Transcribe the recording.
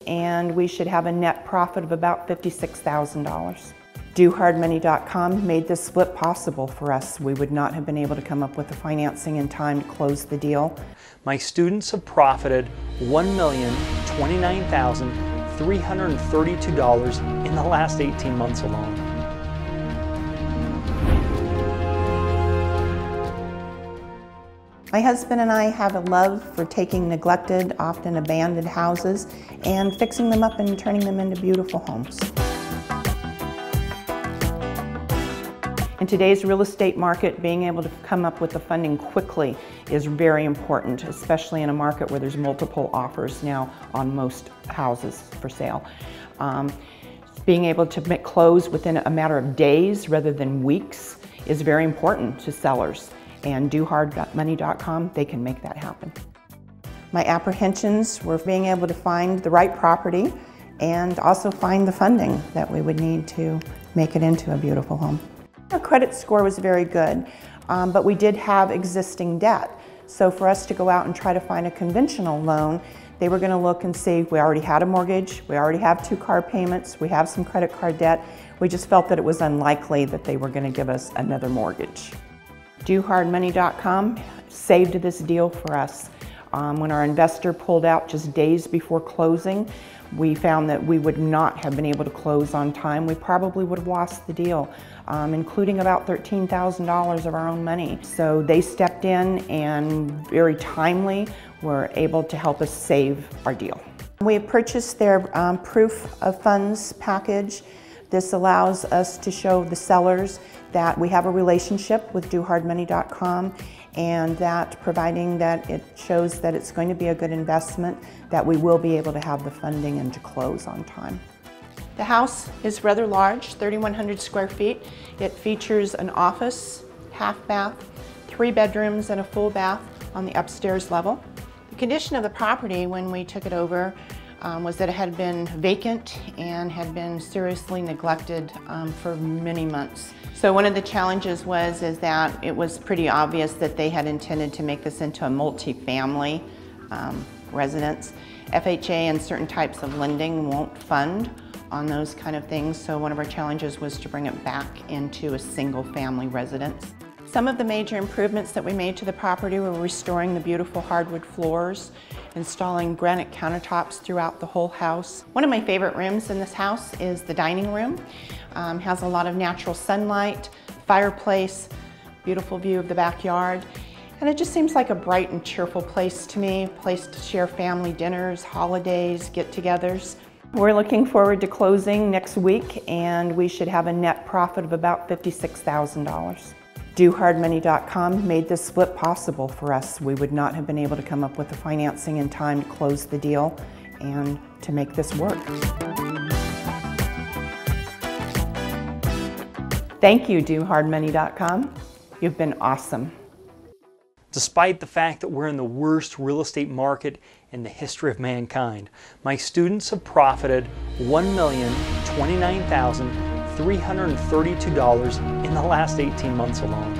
and we should have a net profit of about $56,000. DoHardMoney.com made this flip possible for us. We would not have been able to come up with the financing in time to close the deal. My students have profited $1,029,332 in the last 18 months alone. My husband and I have a love for taking neglected, often abandoned houses and fixing them up and turning them into beautiful homes. In today's real estate market, being able to come up with the funding quickly is very important, especially in a market where there's multiple offers now on most houses for sale. Being able to close within a matter of days rather than weeks is very important to sellers, and DoHardMoney.com, they can make that happen. My apprehensions were being able to find the right property and also find the funding that we would need to make it into a beautiful home. Our credit score was very good, but we did have existing debt. So for us to go out and try to find a conventional loan, they were going to look and see we already had a mortgage, we already have 2 car payments, we have some credit card debt. We just felt that it was unlikely that they were going to give us another mortgage. DoHardMoney.com saved this deal for us. When our investor pulled out just days before closing, we found that we would not have been able to close on time. We probably would have lost the deal, including about $13,000 of our own money. So they stepped in and very timely were able to help us save our deal. We have purchased their proof of funds package. This allows us to show the sellers that we have a relationship with DoHardMoney.com, and that providing that it shows that it's going to be a good investment, that we will be able to have the funding and to close on time. The house is rather large, 3,100 square feet. It features an office, half bath, 3 bedrooms and a full bath on the upstairs level. The condition of the property when we took it over was that it had been vacant and had been seriously neglected for many months. So one of the challenges is that it was pretty obvious that they had intended to make this into a multi-family residence. FHA and certain types of lending won't fund on those kind of things, so one of our challenges was to bring it back into a single-family residence. Some of the major improvements that we made to the property were restoring the beautiful hardwood floors, installing granite countertops throughout the whole house. One of my favorite rooms in this house is the dining room. Has a lot of natural sunlight, fireplace, beautiful view of the backyard, and it just seems like a bright and cheerful place to me, a place to share family dinners, holidays, get-togethers. We're looking forward to closing next week, and we should have a net profit of about $56,000. DoHardMoney.com made this flip possible for us. We would not have been able to come up with the financing in time to close the deal and to make this work. Thank you, DoHardMoney.com. You've been awesome. Despite the fact that we're in the worst real estate market in the history of mankind, my students have profited $1,029,332 in the last 18 months alone.